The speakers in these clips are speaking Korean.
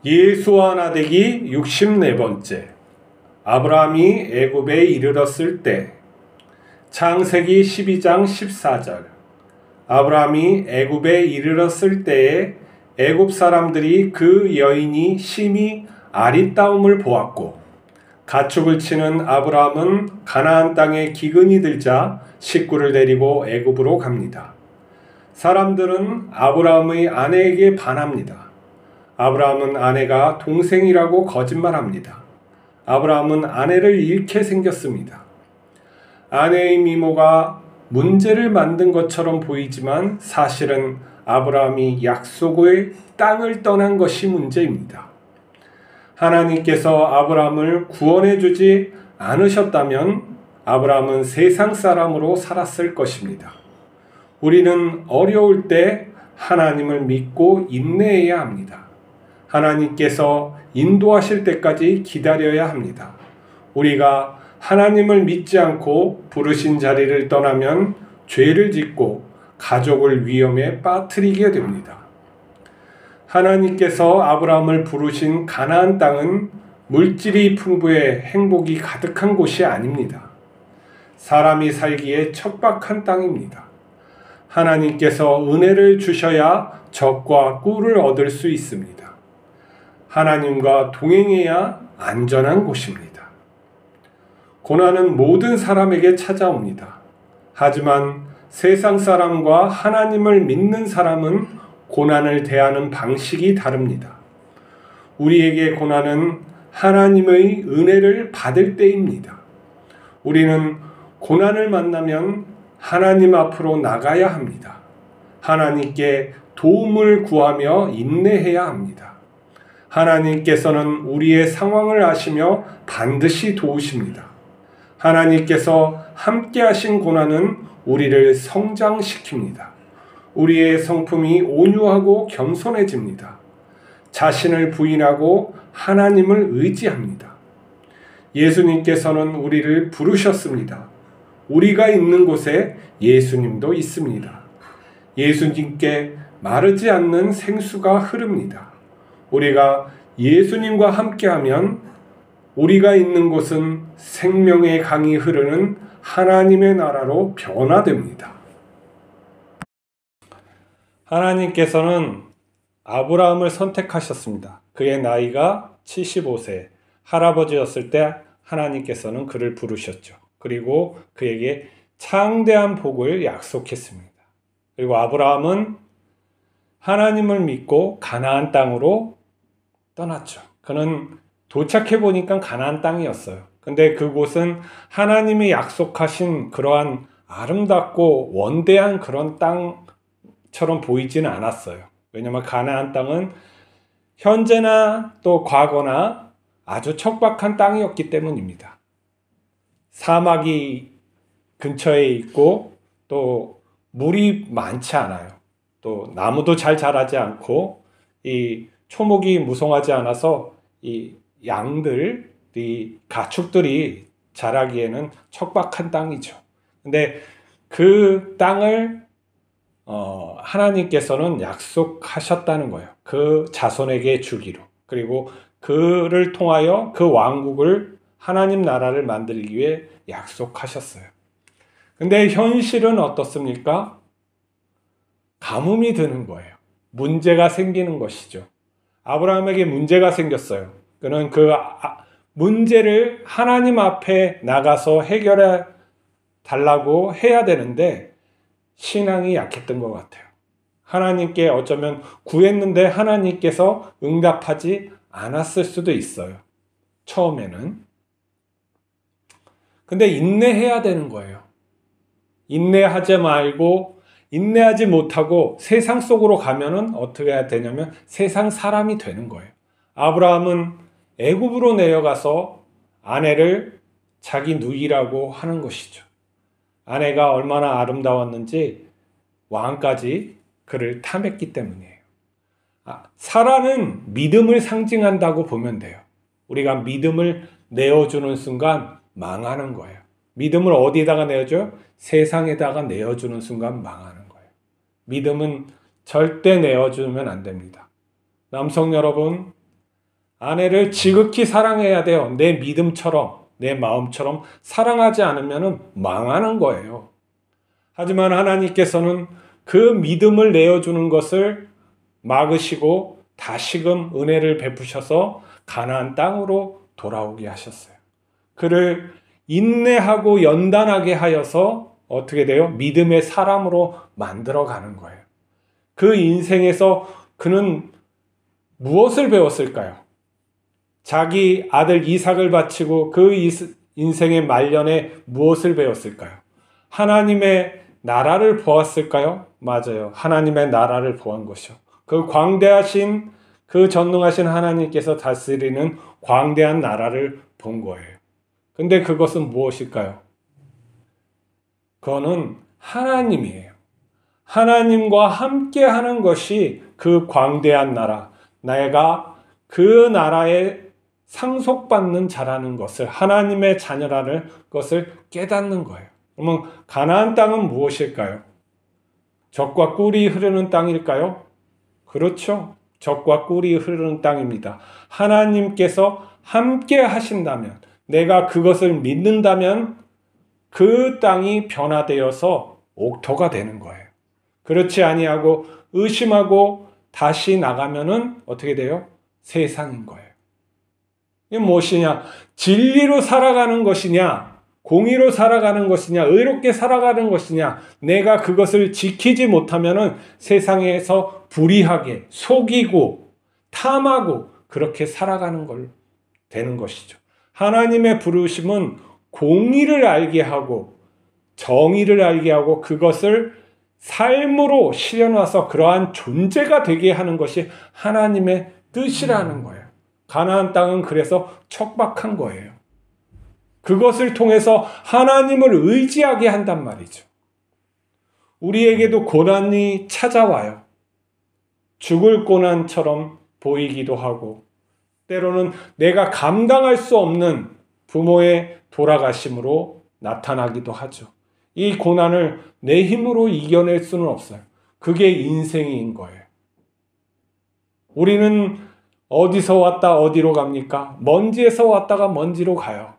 예수와 나대기 64번째. 아브라함이 애굽에 이르렀을 때. 창세기 12장 14절. 아브라함이 애굽에 이르렀을 때에 애굽 사람들이 그 여인이 심히 아리따움을 보았고, 가축을 치는 아브라함은 가나안 땅에 기근이 들자 식구를 데리고 애굽으로 갑니다. 사람들은 아브라함의 아내에게 반합니다. 아브라함은 아내가 동생이라고 거짓말합니다. 아브라함은 아내를 잃게 생겼습니다. 아내의 미모가 문제를 만든 것처럼 보이지만 사실은 아브라함이 약속의 땅을 떠난 것이 문제입니다. 하나님께서 아브라함을 구원해 주지 않으셨다면 아브라함은 세상 사람으로 살았을 것입니다. 우리는 어려울 때 하나님을 믿고 인내해야 합니다. 하나님께서 인도하실 때까지 기다려야 합니다. 우리가 하나님을 믿지 않고 부르신 자리를 떠나면 죄를 짓고 가족을 위험에 빠뜨리게 됩니다. 하나님께서 아브라함을 부르신 가나안 땅은 물질이 풍부해 행복이 가득한 곳이 아닙니다. 사람이 살기에 척박한 땅입니다. 하나님께서 은혜를 주셔야 적과 꿀을 얻을 수 있습니다. 하나님과 동행해야 안전한 곳입니다. 고난은 모든 사람에게 찾아옵니다. 하지만 세상 사람과 하나님을 믿는 사람은 고난을 대하는 방식이 다릅니다. 우리에게 고난은 하나님의 은혜를 받을 때입니다. 우리는 고난을 만나면 하나님 앞으로 나가야 합니다. 하나님께 도움을 구하며 인내해야 합니다. 하나님께서는 우리의 상황을 아시며 반드시 도우십니다. 하나님께서 함께 하신 고난은 우리를 성장시킵니다. 우리의 성품이 온유하고 겸손해집니다. 자신을 부인하고 하나님을 의지합니다. 예수님께서는 우리를 부르셨습니다. 우리가 있는 곳에 예수님도 있습니다. 예수님께 마르지 않는 생수가 흐릅니다. 우리가 예수님과 함께하면 우리가 있는 곳은 생명의 강이 흐르는 하나님의 나라로 변화됩니다. 하나님께서는 아브라함을 선택하셨습니다. 그의 나이가 75세, 할아버지였을 때 하나님께서는 그를 부르셨죠. 그리고 그에게 창대한 복을 약속했습니다. 그리고 아브라함은 하나님을 믿고 가나안 땅으로 떠났죠. 그는 도착해 보니까 가나안 땅이었어요. 근데 그곳은 하나님이 약속하신 그러한 아름답고 원대한 그런 땅처럼 보이지는 않았어요. 왜냐하면 가나안 땅은 현재나 또 과거나 아주 척박한 땅이었기 때문입니다. 사막이 근처에 있고 또 물이 많지 않아요. 또 나무도 잘 자라지 않고 이 초목이 무성하지 않아서 이 양들, 이 가축들이 자라기에는 척박한 땅이죠. 근데 그 땅을 하나님께서는 약속하셨다는 거예요. 그 자손에게 주기로. 그리고 그를 통하여 그 왕국을 하나님 나라를 만들기 위해 약속하셨어요. 근데 현실은 어떻습니까? 가뭄이 드는 거예요. 문제가 생기는 것이죠. 아브라함에게 문제가 생겼어요. 그는 그 문제를 하나님 앞에 나가서 해결해 달라고 해야 되는데 신앙이 약했던 것 같아요. 하나님께 어쩌면 구했는데 하나님께서 응답하지 않았을 수도 있어요. 처음에는. 근데 인내해야 되는 거예요. 인내하지 말고 인내하지 못하고 세상 속으로 가면은 어떻게 해야 되냐면 세상 사람이 되는 거예요. 아브라함은 애굽으로 내려가서 아내를 자기 누이라고 하는 것이죠. 아내가 얼마나 아름다웠는지 왕까지 그를 탐했기 때문이에요. 사라는 믿음을 상징한다고 보면 돼요. 우리가 믿음을 내어주는 순간 망하는 거예요. 믿음을 어디에다가 내어줘요? 세상에다가 내어주는 순간 망하는 거예요. 믿음은 절대 내어주면 안 됩니다. 남성 여러분, 아내를 지극히 사랑해야 돼요. 내 믿음처럼, 내 마음처럼 사랑하지 않으면 망하는 거예요. 하지만 하나님께서는 그 믿음을 내어주는 것을 막으시고 다시금 은혜를 베푸셔서 가나안 땅으로 돌아오게 하셨어요. 그를 인내하고 연단하게 하여서 어떻게 돼요? 믿음의 사람으로 만들어가는 거예요. 그 인생에서 그는 무엇을 배웠을까요? 자기 아들 이삭을 바치고 그 인생의 말년에 무엇을 배웠을까요? 하나님의 나라를 보았을까요? 맞아요. 하나님의 나라를 보한 것이요. 그 광대하신, 그 전능하신 하나님께서 다스리는 광대한 나라를 본 거예요. 근데 그것은 무엇일까요? 그거는 하나님이에요. 하나님과 함께 하는 것이 그 광대한 나라, 내가 그 나라에 상속받는 자라는 것을, 하나님의 자녀라는 것을 깨닫는 거예요. 그러면 가나안 땅은 무엇일까요? 젖과 꿀이 흐르는 땅일까요? 그렇죠. 젖과 꿀이 흐르는 땅입니다. 하나님께서 함께 하신다면, 내가 그것을 믿는다면 그 땅이 변화되어서 옥토가 되는 거예요. 그렇지 아니하고 의심하고 다시 나가면은 어떻게 돼요? 세상인 거예요. 이게 무엇이냐? 진리로 살아가는 것이냐? 공의로 살아가는 것이냐? 의롭게 살아가는 것이냐? 내가 그것을 지키지 못하면은 세상에서 불의하게 속이고 탐하고 그렇게 살아가는 걸 되는 것이죠. 하나님의 부르심은 공의를 알게 하고 정의를 알게 하고 그것을 삶으로 실현와서 그러한 존재가 되게 하는 것이 하나님의 뜻이라는 거예요. 가나안 땅은 그래서 척박한 거예요. 그것을 통해서 하나님을 의지하게 한단 말이죠. 우리에게도 고난이 찾아와요. 죽을 고난처럼 보이기도 하고 때로는 내가 감당할 수 없는 부모의 돌아가심으로 나타나기도 하죠. 이 고난을 내 힘으로 이겨낼 수는 없어요. 그게 인생인 거예요. 우리는 어디서 왔다 어디로 갑니까? 먼지에서 왔다가 먼지로 가요.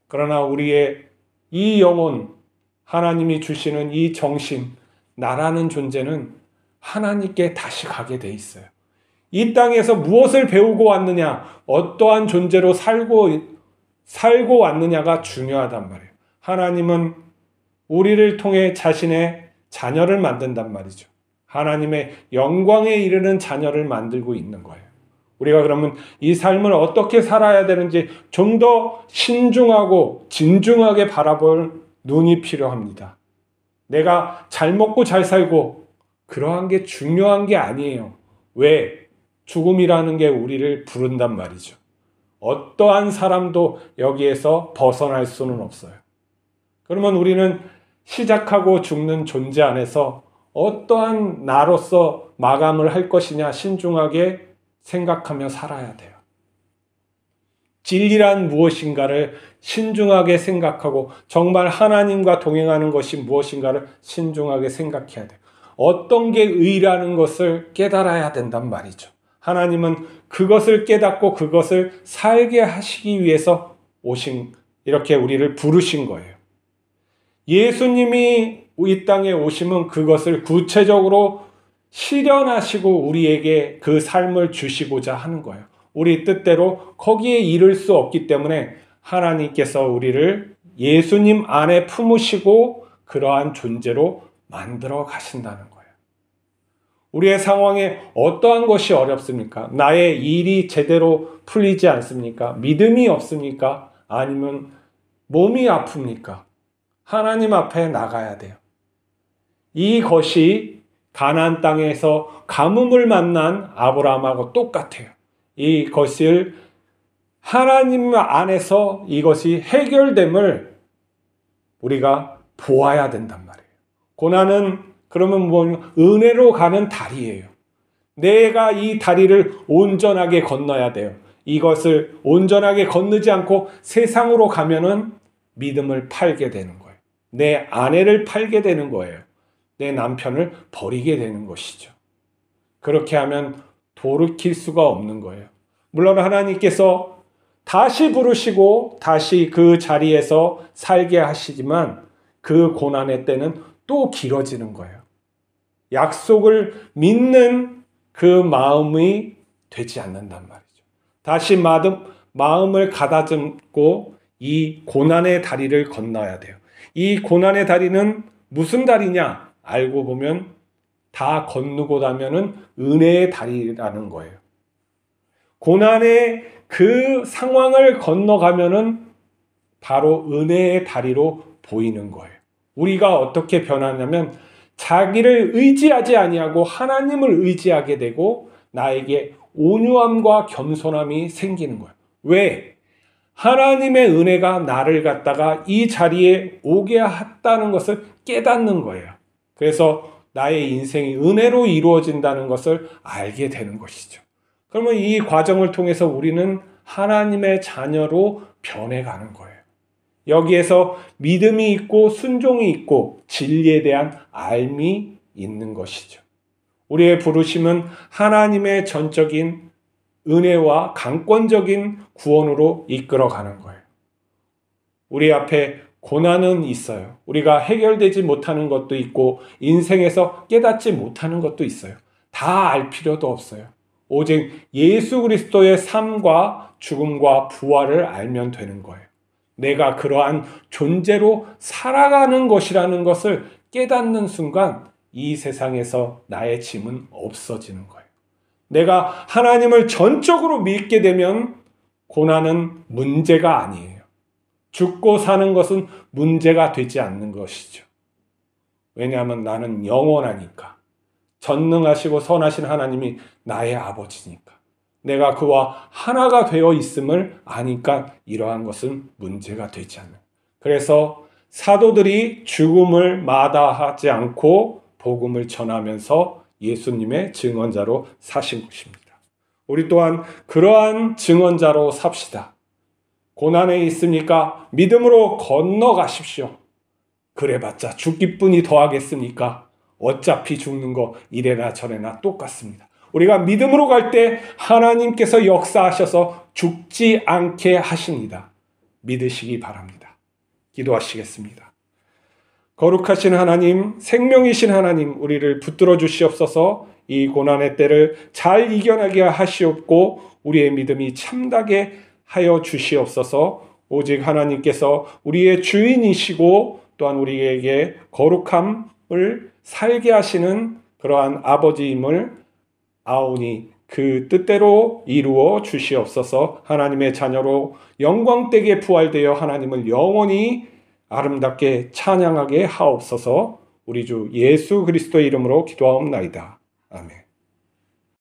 그러나 우리의 이 영혼, 하나님이 주시는 이 정신, 나라는 존재는 하나님께 다시 가게 돼 있어요. 이 땅에서 무엇을 배우고 왔느냐, 어떠한 존재로 살고 왔느냐가 중요하단 말이에요. 하나님은 우리를 통해 자신의 자녀를 만든단 말이죠. 하나님의 영광에 이르는 자녀를 만들고 있는 거예요. 우리가 그러면 이 삶을 어떻게 살아야 되는지 좀 더 신중하고 진중하게 바라볼 눈이 필요합니다. 내가 잘 먹고 잘 살고 그러한 게 중요한 게 아니에요. 왜? 죽음이라는 게 우리를 부른단 말이죠. 어떠한 사람도 여기에서 벗어날 수는 없어요. 그러면 우리는 시작하고 죽는 존재 안에서 어떠한 나로서 마감을 할 것이냐 신중하게 생각하며 살아야 돼요. 진리란 무엇인가를 신중하게 생각하고 정말 하나님과 동행하는 것이 무엇인가를 신중하게 생각해야 돼요. 어떤 게 의라는 것을 깨달아야 된단 말이죠. 하나님은 그것을 깨닫고 그것을 살게 하시기 위해서 이렇게 우리를 부르신 거예요. 예수님이 이 땅에 오심은 그것을 구체적으로 실현하시고 우리에게 그 삶을 주시고자 하는 거예요. 우리 뜻대로 거기에 이를 수 없기 때문에 하나님께서 우리를 예수님 안에 품으시고 그러한 존재로 만들어 가신다는 거예요. 우리의 상황에 어떠한 것이 어렵습니까? 나의 일이 제대로 풀리지 않습니까? 믿음이 없습니까? 아니면 몸이 아픕니까? 하나님 앞에 나가야 돼요. 이것이 가나안 땅에서 가뭄을 만난 아브라함하고 똑같아요. 이것을 하나님 안에서 이것이 해결됨을 우리가 보아야 된단 말이에요. 고난은 그러면 은혜로 가는 다리예요. 내가 이 다리를 온전하게 건너야 돼요. 이것을 온전하게 건너지 않고 세상으로 가면은 믿음을 팔게 되는 거예요. 내 아내를 팔게 되는 거예요. 내 남편을 버리게 되는 것이죠. 그렇게 하면 돌이킬 수가 없는 거예요. 물론 하나님께서 다시 부르시고 다시 그 자리에서 살게 하시지만 그 고난의 때는 또 길어지는 거예요. 약속을 믿는 그 마음이 되지 않는단 말이죠. 다시 마음을 가다듬고 이 고난의 다리를 건너야 돼요. 이 고난의 다리는 무슨 다리냐? 알고 보면 다 건너고 나면은 은혜의 다리라는 거예요. 고난의 그 상황을 건너가면은 바로 은혜의 다리로 보이는 거예요. 우리가 어떻게 변하냐면 자기를 의지하지 아니하고 하나님을 의지하게 되고 나에게 온유함과 겸손함이 생기는 거예요. 왜? 하나님의 은혜가 나를 갖다가 이 자리에 오게 했다는 것을 깨닫는 거예요. 그래서 나의 인생이 은혜로 이루어진다는 것을 알게 되는 것이죠. 그러면 이 과정을 통해서 우리는 하나님의 자녀로 변해가는 거예요. 여기에서 믿음이 있고 순종이 있고 진리에 대한 알미 있는 것이죠. 우리의 부르심은 하나님의 전적인 은혜와 강권적인 구원으로 이끌어가는 거예요. 우리 앞에 고난은 있어요. 우리가 해결되지 못하는 것도 있고 인생에서 깨닫지 못하는 것도 있어요. 다 알 필요도 없어요. 오직 예수 그리스도의 삶과 죽음과 부활을 알면 되는 거예요. 내가 그러한 존재로 살아가는 것이라는 것을 깨닫는 순간 이 세상에서 나의 짐은 없어지는 거예요. 내가 하나님을 전적으로 믿게 되면 고난은 문제가 아니에요. 죽고 사는 것은 문제가 되지 않는 것이죠. 왜냐하면 나는 영원하니까. 전능하시고 선하신 하나님이 나의 아버지니까. 내가 그와 하나가 되어 있음을 아니까 이러한 것은 문제가 되지 않는. 그래서 사도들이 죽음을 마다하지 않고 복음을 전하면서 예수님의 증언자로 사신 것입니다. 우리 또한 그러한 증언자로 삽시다. 고난에 있으니까 믿음으로 건너가십시오. 그래봤자 죽기뿐이 더하겠습니까? 어차피 죽는 거 이래나 저래나 똑같습니다. 우리가 믿음으로 갈 때 하나님께서 역사하셔서 죽지 않게 하십니다. 믿으시기 바랍니다. 기도하시겠습니다. 거룩하신 하나님, 생명이신 하나님, 우리를 붙들어 주시옵소서. 이 고난의 때를 잘 이겨내게 하시옵고 우리의 믿음이 참다게 하여 주시옵소서. 오직 하나님께서 우리의 주인이시고 또한 우리에게 거룩함을 살게 하시는 그러한 아버지임을 아오니 그 뜻대로 이루어 주시옵소서. 하나님의 자녀로 영광되게 부활되어 하나님을 영원히 아름답게 찬양하게 하옵소서. 우리 주 예수 그리스도의 이름으로 기도하옵나이다. 아멘.